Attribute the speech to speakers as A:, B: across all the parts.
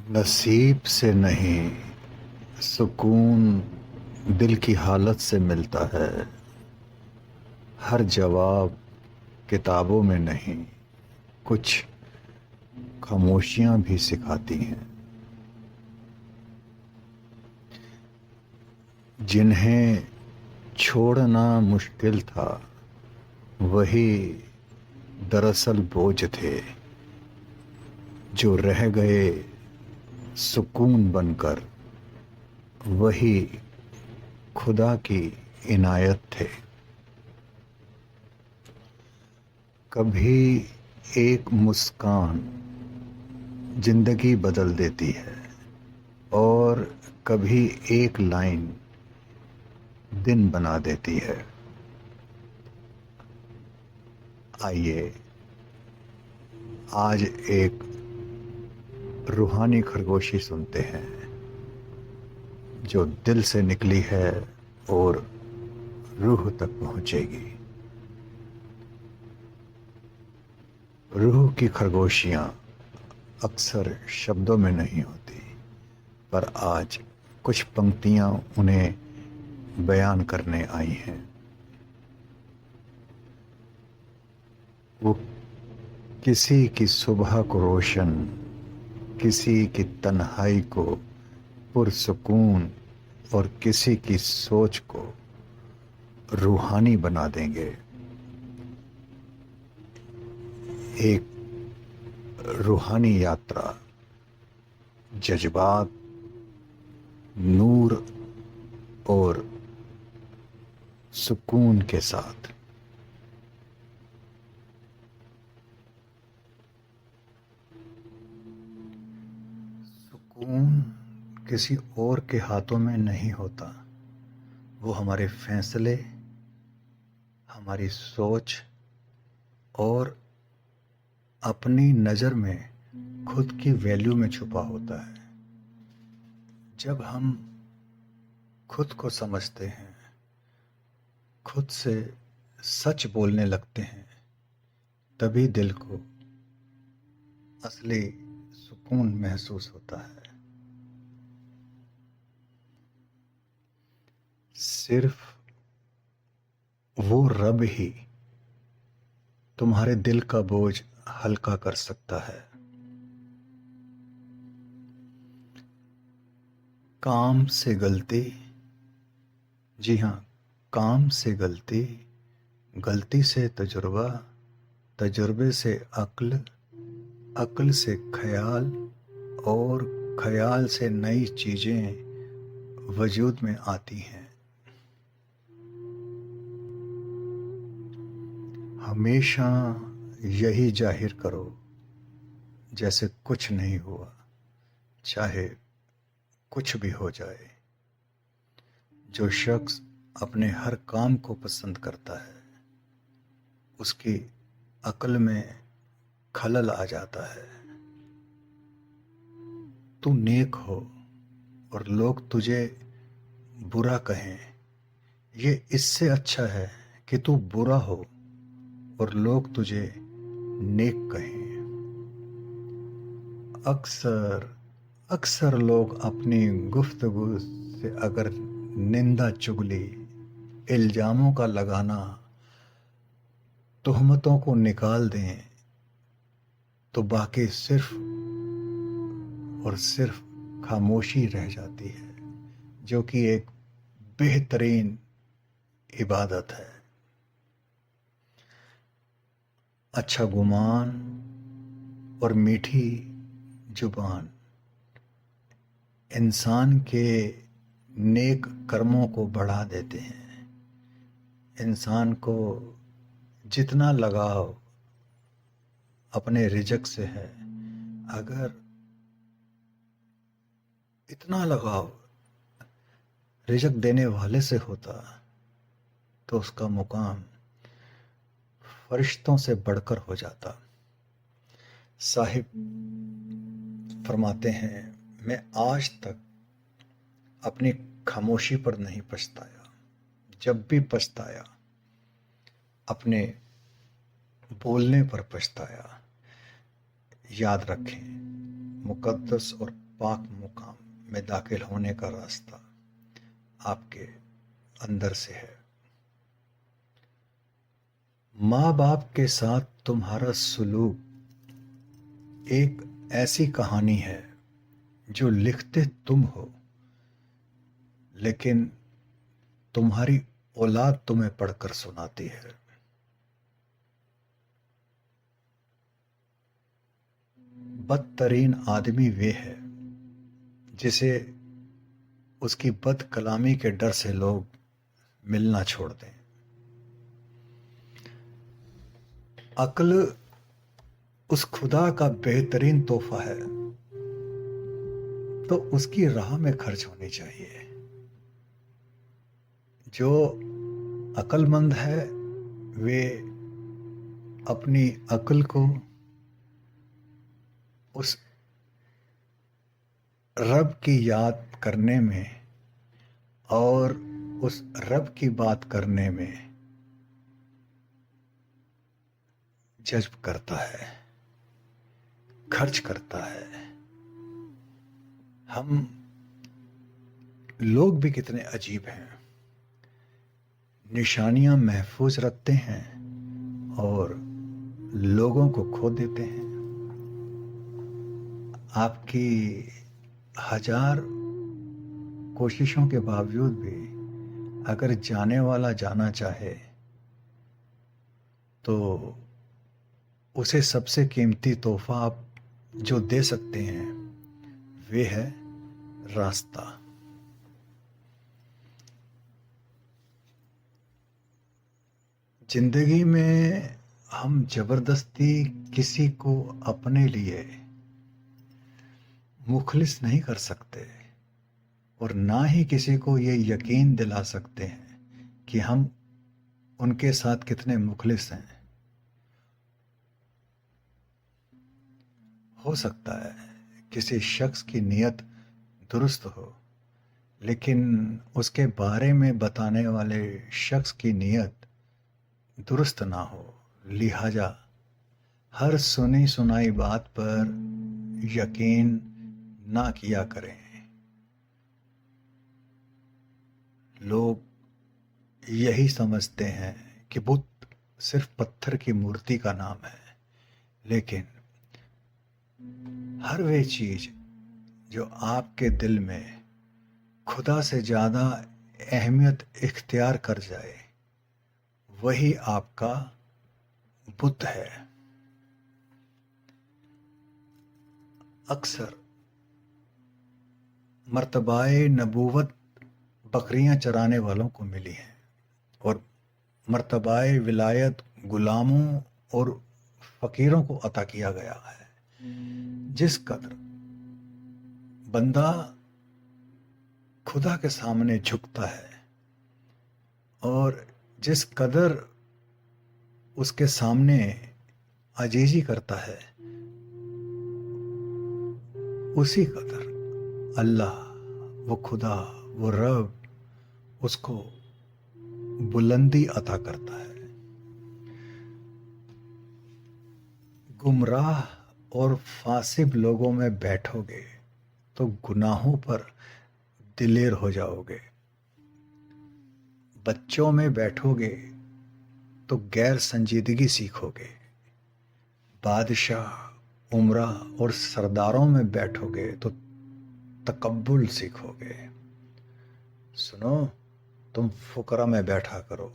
A: नसीब से नहीं, सुकून दिल की हालत से मिलता है। हर जवाब किताबों में नहीं, कुछ खामोशियां भी सिखाती हैं। जिन्हें छोड़ना मुश्किल था, वही दरअसल बोझ थे, जो रह गए सुकून बनकर। वही खुदा की इनायत थे। कभी एक मुस्कान जिंदगी बदल देती है, और कभी एक लाइन दिन बना देती है। आइए आज एक रूहानी खरगोशी सुनते हैं, जो दिल से निकली है और रूह तक पहुंचेगी। रूह की खरगोशियां अक्सर शब्दों में नहीं होती, पर आज कुछ पंक्तियां उन्हें बयान करने आई हैं। वो किसी की सुबह को रोशन, किसी की तन्हाई को पुरसुकून, और किसी की सोच को रूहानी बना देंगे। एक रूहानी यात्रा, जज्बात, नूर और सुकून के साथ। सुकून किसी और के हाथों में नहीं होता। वो हमारे फैसले, हमारी सोच और अपनी नज़र में खुद की वैल्यू में छुपा होता है। जब हम खुद को समझते हैं, खुद से सच बोलने लगते हैं, तभी दिल को असली सुकून महसूस होता है। सिर्फ वो रब ही तुम्हारे दिल का बोझ हल्का कर सकता है। काम से गलती, जी हाँ, काम से गलती, गलती से तजुर्बा, तजुर्बे से अक्ल, अक्ल से ख्याल, और ख्याल से नई चीजें वजूद में आती हैं। हमेशा यही जाहिर करो जैसे कुछ नहीं हुआ, चाहे कुछ भी हो जाए। जो शख्स अपने हर काम को पसंद करता है, उसकी अक्ल में खलल आ जाता है। तू नेक हो और लोग तुझे बुरा कहें, ये इससे अच्छा है कि तू बुरा हो और लोग तुझे नेक कहें। अक्सर अक्सर लोग अपनी गुफ्तगू से अगर निंदा, चुगली, इल्जामों का लगाना, तोहमतों को निकाल दें, तो बाकी सिर्फ और सिर्फ खामोशी रह जाती है, जो कि एक बेहतरीन इबादत है। अच्छा गुमान और मीठी जुबान इंसान के नेक कर्मों को बढ़ा देते हैं। इंसान को जितना लगाव अपने रिज़्क से है, अगर इतना लगाव रिज़्क देने वाले से होता, तो उसका मुकाम फरिश्तों से बढ़कर हो जाता। साहिब फरमाते हैं, मैं आज तक अपनी खामोशी पर नहीं पछताया। जब भी पछताया, अपने बोलने पर पछताया। याद रखें, मुकद्दस और पाक मुकाम में दाखिल होने का रास्ता आपके अंदर से है। माँ बाप के साथ तुम्हारा सुलूक एक ऐसी कहानी है जो लिखते तुम हो, लेकिन तुम्हारी औलाद तुम्हें पढ़कर सुनाती है। बदतरीन आदमी वे है जिसे उसकी बद कलामी के डर से लोग मिलना छोड़ दें। अक्ल उस खुदा का बेहतरीन तोहफा है, तो उसकी राह में खर्च होनी चाहिए। जो अक्लमंद है वे अपनी अक्ल को उस रब की याद करने में और उस रब की बात करने में जज्ब करता है, खर्च करता है। हम लोग भी कितने अजीब हैं, निशानियां महफूज रखते हैं और लोगों को खो देते हैं। आपकी 1000 कोशिशों के बावजूद भी अगर जाने वाला जाना चाहे तो उसे सबसे कीमती तोहफा आप जो दे सकते हैं वे है रास्ता। जिंदगी में हम जबरदस्ती किसी को अपने लिए मुखलिस नहीं कर सकते और ना ही किसी को ये यकीन दिला सकते हैं कि हम उनके साथ कितने मुखलिस हैं। हो सकता है किसी शख्स की नीयत दुरुस्त हो, लेकिन उसके बारे में बताने वाले शख्स की नीयत दुरुस्त ना हो। लिहाजा हर सुनी सुनाई बात पर यकीन ना किया करें। लोग यही समझते हैं कि बुत सिर्फ पत्थर की मूर्ति का नाम है, लेकिन हर वे चीज जो आपके दिल में खुदा से ज्यादा अहमियत इख्तियार कर जाए वही आपका बुत है। अक्सर मर्तबाए नबूवत बकरियां चराने वालों को मिली है और मर्तबाए विलायत गुलामों और फकीरों को अता किया गया है। जिस कदर बंदा खुदा के सामने झुकता है और जिस कदर उसके सामने अजीजी करता है, उसी कदर अल्लाह, वो खुदा, वो रब उसको बुलंदी अता करता है। गुमराह और फासिब लोगों में बैठोगे तो गुनाहों पर दिलेर हो जाओगे। बच्चों में बैठोगे तो गैर संजीदगी सीखोगे। बादशाह, उमरा और सरदारों में बैठोगे तो तकब्बुल सीखोगे। सुनो, तुम फुकरा में बैठा करो,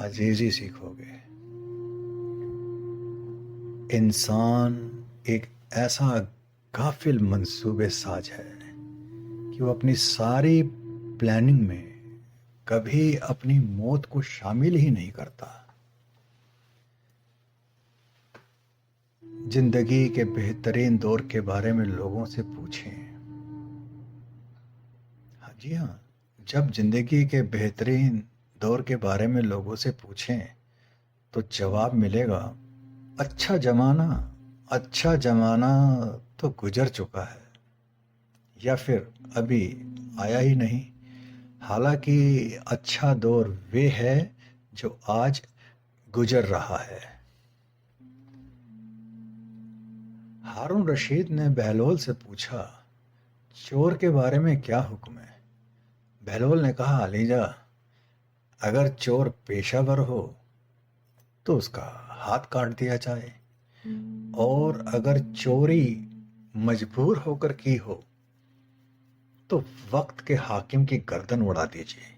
A: अजीजी सीखोगे। इंसान एक ऐसा गाफिल मंसूबे साज है कि वो अपनी सारी प्लानिंग में कभी अपनी मौत को शामिल ही नहीं करता। जिंदगी के बेहतरीन दौर के बारे में लोगों से पूछें। हाँ जी हाँ, जब जिंदगी के बेहतरीन दौर के बारे में लोगों से पूछें तो जवाब मिलेगा, अच्छा जमाना तो गुजर चुका है या फिर अभी आया ही नहीं। हालांकि अच्छा दौर वे है जो आज गुजर रहा है। हारून रशीद ने बहलोल से पूछा, चोर के बारे में क्या हुक्म है? बहलोल ने कहा, अलीजा, अगर चोर पेशावर हो तो उसका हाथ काट दिया जाए, और अगर चोरी मजबूर होकर की हो तो वक्त के हाकिम की गर्दन उड़ा दीजिए।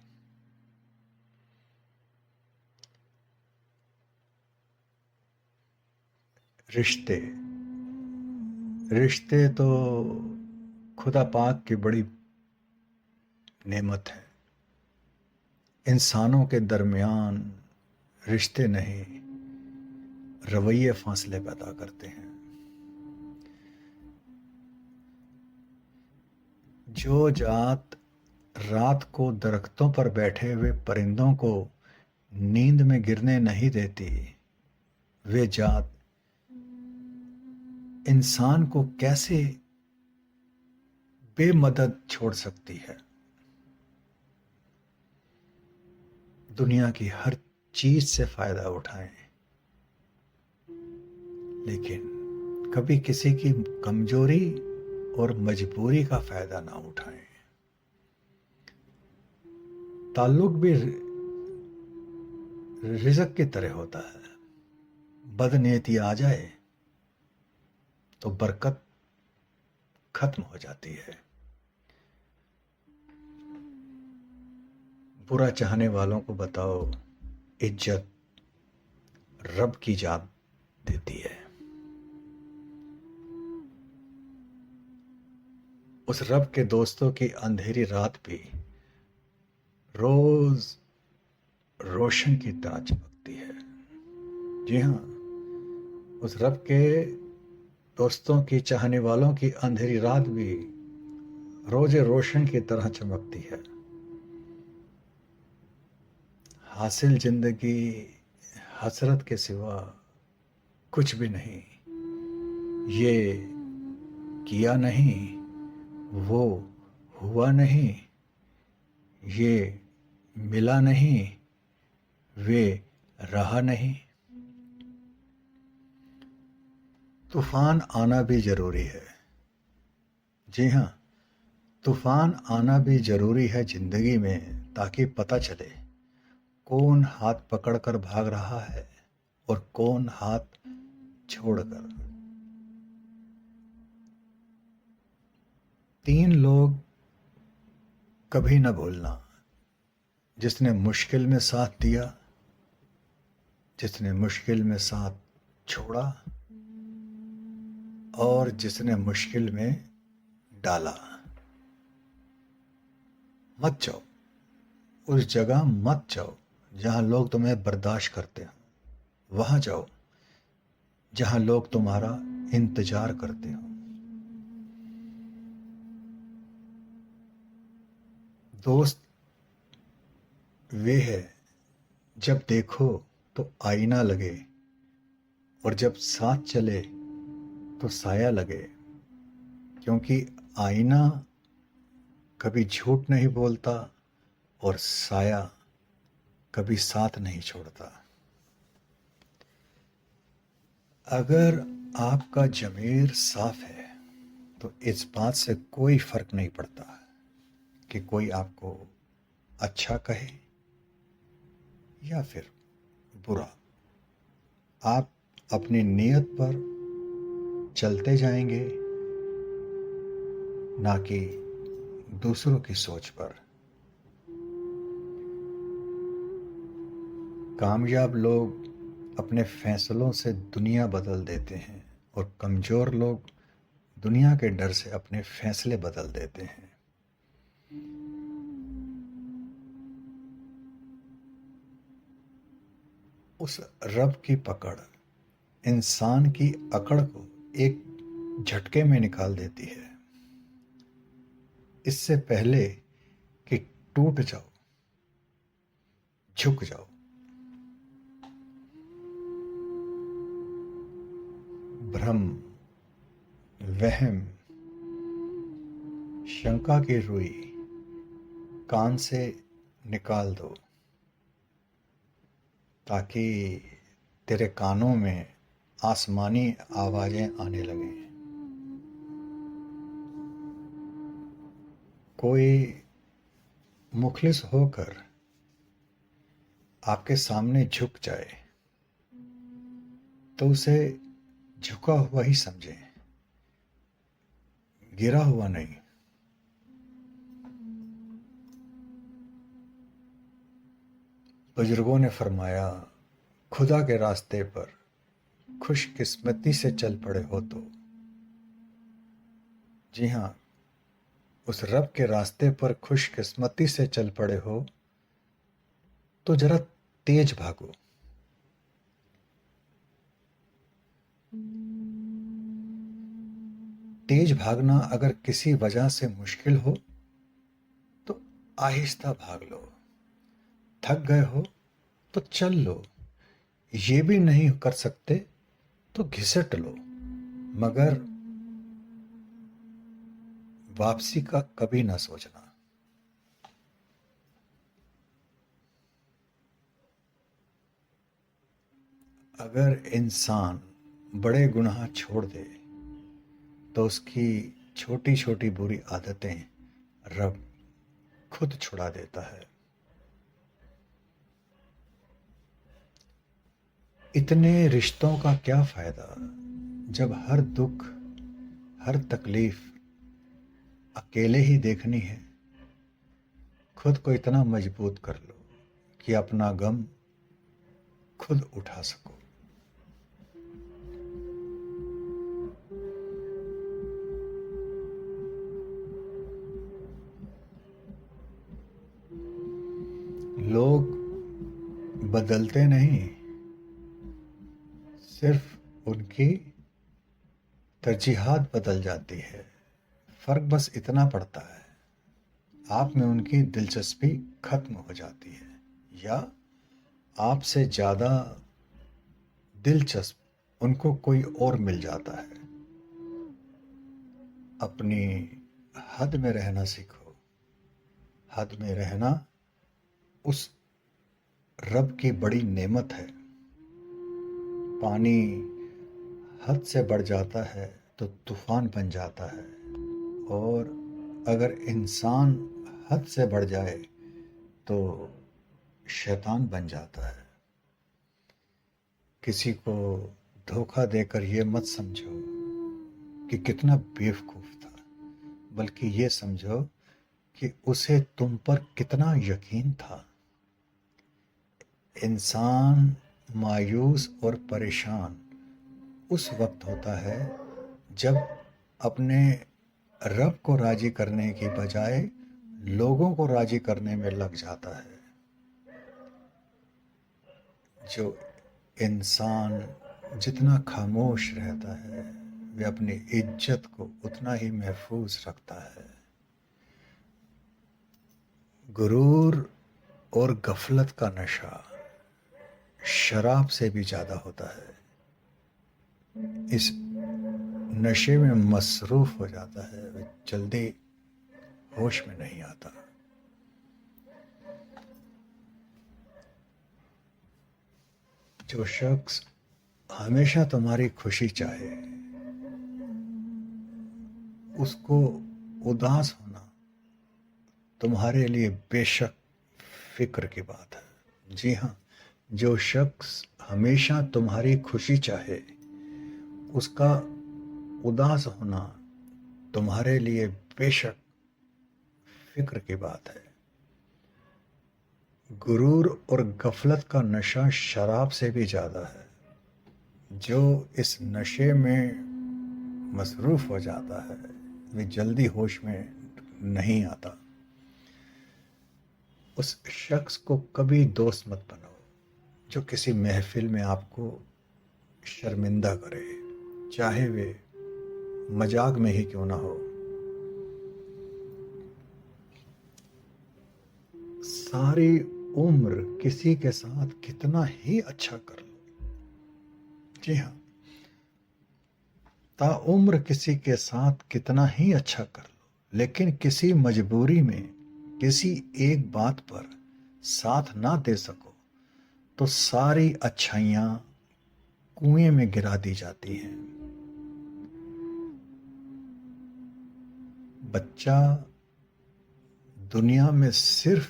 A: रिश्ते रिश्ते तो खुदा पाक की बड़ी नेमत है। इंसानों के दरमियान रिश्ते नहीं, रवैये फासले पैदा करते हैं। जो जात रात को दरख्तों पर बैठे हुए परिंदों को नींद में गिरने नहीं देती, वे जात इंसान को कैसे बेमदद छोड़ सकती है? दुनिया की हर चीज से फायदा उठाएं, लेकिन कभी किसी की कमजोरी और मजबूरी का फायदा ना उठाएं। ताल्लुक भी रिज़्क की तरह होता है। बदनीयती आ जाए तो बरकत खत्म हो जाती है। बुरा चाहने वालों को बताओ, इज्जत रब की जात देती है। उस रब के दोस्तों की अंधेरी रात भी रोज रोशन की तरह चमकती है। जी हाँ, उस रब के दोस्तों की चाहने वालों की अंधेरी रात भी रोज रोशन की तरह चमकती है। हासिल जिंदगी हसरत के सिवा कुछ भी नहीं। ये किया नहीं, वो हुआ नहीं, ये मिला नहीं, वे रहा नहीं। तूफान आना भी जरूरी है। जी हाँ, तूफान आना भी जरूरी है जिंदगी में, ताकि पता चले कौन हाथ पकड़कर भाग रहा है और कौन हाथ छोड़कर। 3 लोग कभी न भूलना, जिसने मुश्किल में साथ दिया, जिसने मुश्किल में साथ छोड़ा, और जिसने मुश्किल में डाला। मत जाओ, उस जगह मत जाओ जहां लोग तुम्हें बर्दाश्त करते हैं। वहां जाओ जहां लोग तुम्हारा इंतजार करते हो। दोस्त वे है जब देखो तो आईना लगे, और जब साथ चले तो साया लगे, क्योंकि आईना कभी झूठ नहीं बोलता और साया कभी साथ नहीं छोड़ता। अगर आपका ज़मीर साफ है तो इस बात से कोई फर्क नहीं पड़ता कि कोई आपको अच्छा कहे या फिर बुरा। आप अपनी नीयत पर चलते जाएंगे, ना कि दूसरों की सोच पर। कामयाब लोग अपने फैसलों से दुनिया बदल देते हैं, और कमज़ोर लोग दुनिया के डर से अपने फैसले बदल देते हैं। उस रब की पकड़ इंसान की अकड़ को एक झटके में निकाल देती है। इससे पहले कि टूट जाओ, झुक जाओ। भ्रम, वहम, शंका की रुई कान से निकाल दो, ताकि तेरे कानों में आसमानी आवाजें आने लगें। कोई मुखलिस होकर आपके सामने झुक जाए तो उसे झुका हुआ ही समझें, गिरा हुआ नहीं। बुजुर्गों ने फरमाया, खुदा के रास्ते पर खुशकिस्मती से चल पड़े हो तो, जी हां, उस रब के रास्ते पर खुशकिस्मती से चल पड़े हो तो जरा तेज भागो। तेज भागना अगर किसी वजह से मुश्किल हो तो आहिस्ता भाग लो। थक गए हो तो चल लो। ये भी नहीं कर सकते तो घिसट लो, मगर वापसी का कभी ना सोचना। अगर इंसान बड़े गुनाह छोड़ दे तो उसकी छोटी छोटी बुरी आदतें रब खुद छुड़ा देता है। इतने रिश्तों का क्या फायदा जब हर दुख, हर तकलीफ अकेले ही देखनी है। खुद को इतना मजबूत कर लो कि अपना गम खुद उठा सको। लोग बदलते नहीं, सिर्फ उनकी तरजीहात बदल जाती है। फर्क बस इतना पड़ता है, आप में उनकी दिलचस्पी खत्म हो जाती है या आपसे ज्यादा दिलचस्प उनको कोई और मिल जाता है। अपनी हद में रहना सीखो। हद में रहना उस रब की बड़ी नेमत है। पानी हद से बढ़ जाता है तो तूफान बन जाता है, और अगर इंसान हद से बढ़ जाए तो शैतान बन जाता है। किसी को धोखा देकर ये मत समझो कि कितना बेवकूफ था, बल्कि ये समझो कि उसे तुम पर कितना यकीन था। इंसान मायूस और परेशान उस वक्त होता है जब अपने रब को राजी करने की बजाय लोगों को राजी करने में लग जाता है। जो इंसान जितना खामोश रहता है वह अपनी इज्जत को उतना ही महफूज रखता है। गुरूर और गफलत का नशा शराब से भी ज्यादा होता है। इस नशे में मसरूफ हो जाता है, वह जल्दी होश में नहीं आता। जो शख्स हमेशा तुम्हारी खुशी चाहे, उसको उदास होना तुम्हारे लिए बेशक फिक्र की बात है। जी हाँ, जो शख्स हमेशा तुम्हारी खुशी चाहे, उसका उदास होना तुम्हारे लिए बेशक फिक्र की बात है। गुरूर और गफलत का नशा शराब से भी ज्यादा है। जो इस नशे में मसरूफ हो जाता है वह जल्दी होश में नहीं आता। उस शख्स को कभी दोस्त मत बनाओ जो किसी महफिल में आपको शर्मिंदा करे, चाहे वे मजाक में ही क्यों ना हो। सारी उम्र किसी के साथ कितना ही अच्छा कर लो, जी हाँ, ताउम्र किसी के साथ कितना ही अच्छा कर लो, लेकिन किसी मजबूरी में किसी एक बात पर साथ ना दे सको तो सारी अच्छाइयां कुएं में गिरा दी जाती हैं। बच्चा दुनिया में सिर्फ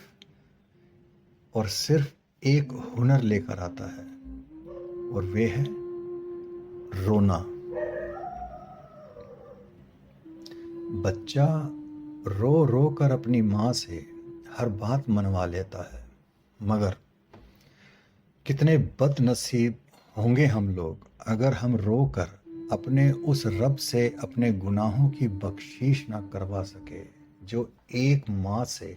A: और सिर्फ एक हुनर लेकर आता है, और वे है रोना। बच्चा रो रो कर अपनी माँ से हर बात मनवा लेता है, मगर कितने बदनसीब होंगे हम लोग अगर हम रो कर अपने उस रब से अपने गुनाहों की बख्शीश ना करवा सके, जो एक माँ से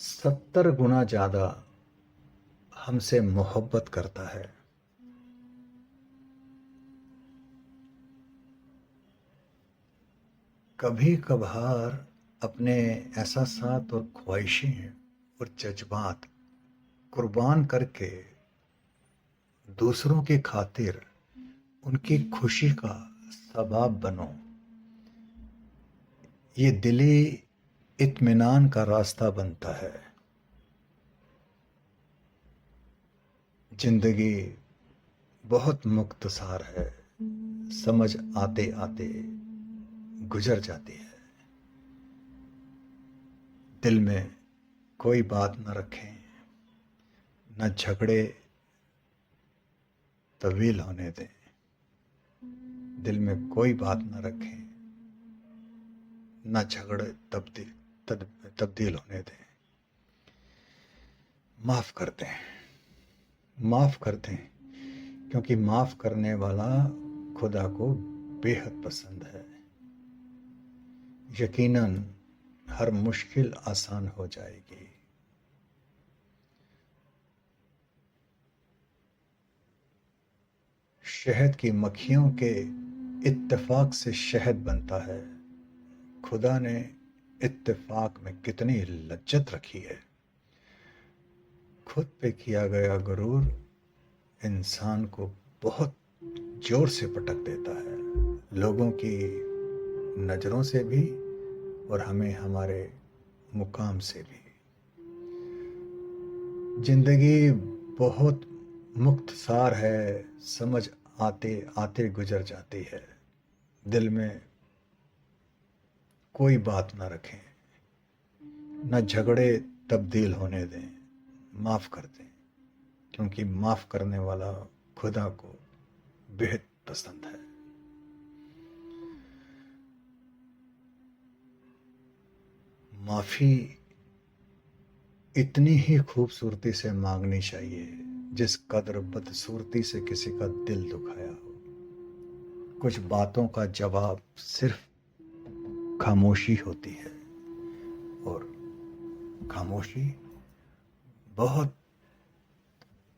A: 70 गुना ज्यादा हमसे मोहब्बत करता है। कभी कभार अपने एहसासात और ख्वाहिशें और जज्बात कुर्बान करके दूसरों की खातिर उनकी खुशी का सबब बनो। ये दिली इत्मीनान का रास्ता बनता है। जिंदगी बहुत मुख्तसार है, समझ आते आते गुजर जाती है। दिल में कोई बात न रखें, न झगड़े तवील होने दें। दिल में कोई बात न रखें, न झगड़े तब्दील होने दें। माफ कर दें, माफ कर दें, क्योंकि माफ करने वाला खुदा को बेहद पसंद है। यकीनन हर मुश्किल आसान हो जाएगी। शहद की मक्खियों के इत्तेफाक से शहद बनता है। खुदा ने इत्तेफाक में कितनी लज्जत रखी है। खुद पे किया गया गुरूर इंसान को बहुत जोर से पटक देता है, लोगों की नजरों से भी और हमें हमारे मुकाम से भी। जिंदगी बहुत मुख्तसार है, समझ आते आते गुजर जाती है। दिल में कोई बात ना रखें, न झगड़े तब्दील होने दें। माफ कर दें, क्योंकि माफ करने वाला खुदा को बेहद पसंद है। माफी इतनी ही खूबसूरती से मांगनी चाहिए जिस कदर बदसूरती से किसी का दिल दुखाया हो। कुछ बातों का जवाब सिर्फ खामोशी होती है, और खामोशी बहुत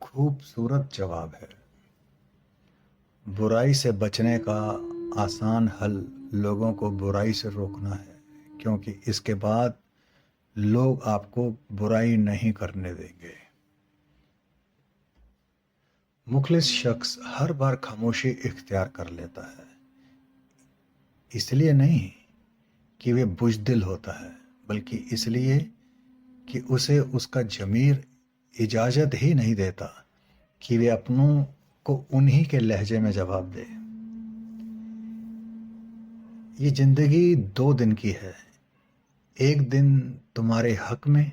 A: खूबसूरत जवाब है। बुराई से बचने का आसान हल लोगों को बुराई से रोकना है, क्योंकि इसके बाद लोग आपको बुराई नहीं करने देंगे। मुखलिस शख्स हर बार खामोशी इख्तियार कर लेता है, इसलिए नहीं कि वे बुज़दिल होता है, बल्कि इसलिए कि उसे उसका ज़मीर इजाज़त ही नहीं देता कि वे अपनों को उन्हीं के लहजे में जवाब दे। ये ज़िंदगी 2 दिन की है, एक दिन तुम्हारे हक में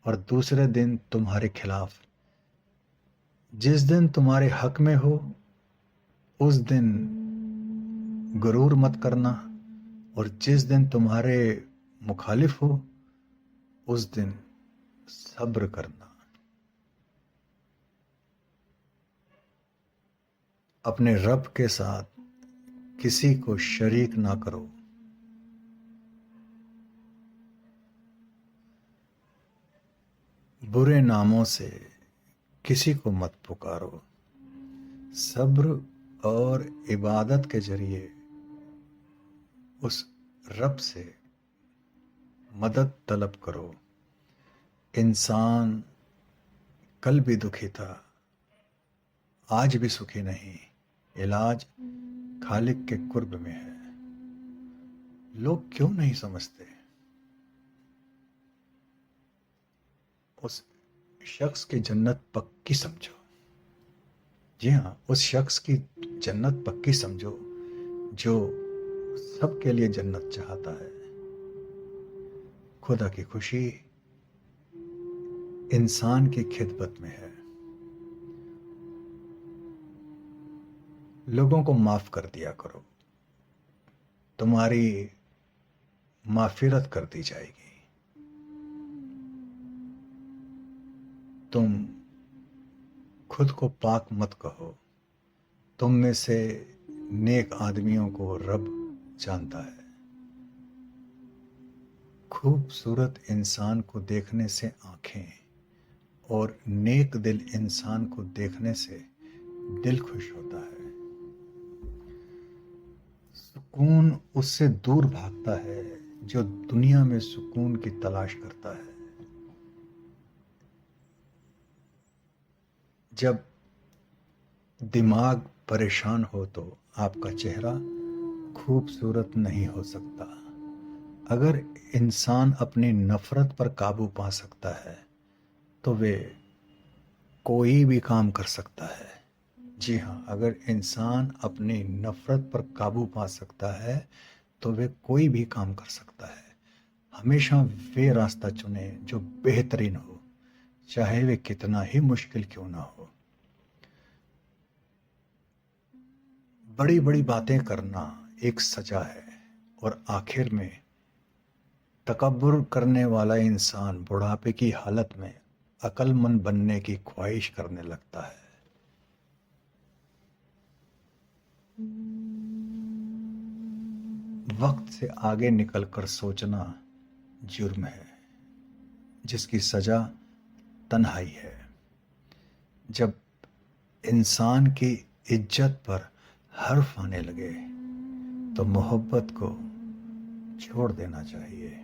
A: और दूसरे दिन तुम्हारे खिलाफ। जिस दिन तुम्हारे हक में हो उस दिन गुरूर मत करना, और जिस दिन तुम्हारे मुखालिफ हो उस दिन सब्र करना। अपने रब के साथ किसी को शरीक ना करो। बुरे नामों से किसी को मत पुकारो। सब्र और इबादत के जरिए उस रब से मदद तलब करो। इंसान कल भी दुखी था, आज भी सुखी नहीं। इलाज खालिक के कुर्ब में है। लोग क्यों नहीं समझते? उस शख्स की जन्नत पक्की समझो। जी हाँ, उस शख्स की जन्नत पक्की समझो जो सबके लिए जन्नत चाहता है। खुदा की खुशी इंसान की खिदमत में है। लोगों को माफ कर दिया करो, तुम्हारी माफिरत कर दी जाएगी। तुम खुद को पाक मत कहो, तुम में से नेक आदमियों को रब जानता है। खूबसूरत इंसान को देखने से आंखें और नेक दिल इंसान को देखने से दिल खुश होता है। सुकून उससे दूर भागता है जो दुनिया में सुकून की तलाश करता है। जब दिमाग परेशान हो तो आपका चेहरा खूबसूरत नहीं हो सकता। अगर इंसान अपनी नफरत पर काबू पा सकता है तो वे कोई भी काम कर सकता है। जी हाँ, अगर इंसान अपनी नफरत पर काबू पा सकता है तो वे कोई भी काम कर सकता है। हमेशा वे रास्ता चुने जो बेहतरीन हो, चाहे वे कितना ही मुश्किल क्यों ना हो। बड़ी बड़ी बातें करना एक सजा है और आखिर में तकब्बुर करने वाला इंसान बुढ़ापे की हालत में अक्लमंद बनने की ख्वाहिश करने लगता है। वक्त से आगे निकलकर सोचना जुर्म है जिसकी सजा तन्हाई है। जब इंसान की इज्जत पर हर्फ आने लगे तो मोहब्बत को छोड़ देना चाहिए।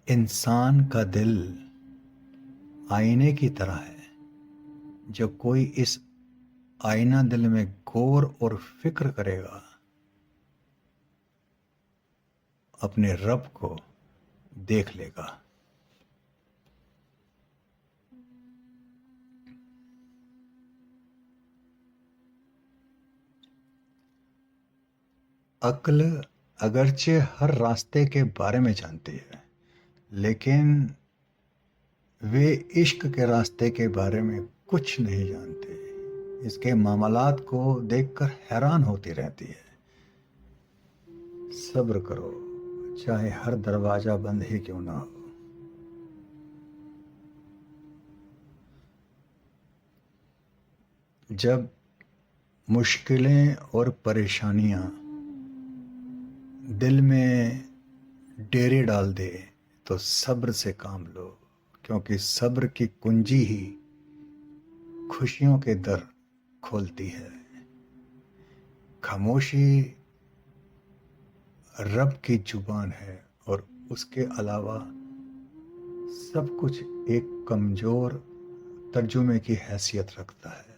A: इंसान का दिल आईने की तरह है। जो कोई इस आईना दिल में गौर और फिक्र करेगा अपने रब को देख लेगा। अक्ल अगरचे हर रास्ते के बारे में जानती है, लेकिन वे इश्क के रास्ते के बारे में कुछ नहीं जानते। इसके मामलात को देखकर हैरान होती रहती है। सब्र करो, चाहे हर दरवाजा बंद ही क्यों ना हो। जब मुश्किलें और परेशानियां दिल में डेरे डाल दे तो सब्र से काम लो, क्योंकि सब्र की कुंजी ही खुशियों के दर खोलती है। खामोशी रब की जुबान है और उसके अलावा सब कुछ एक कमजोर तर्जुमे की हैसियत रखता है।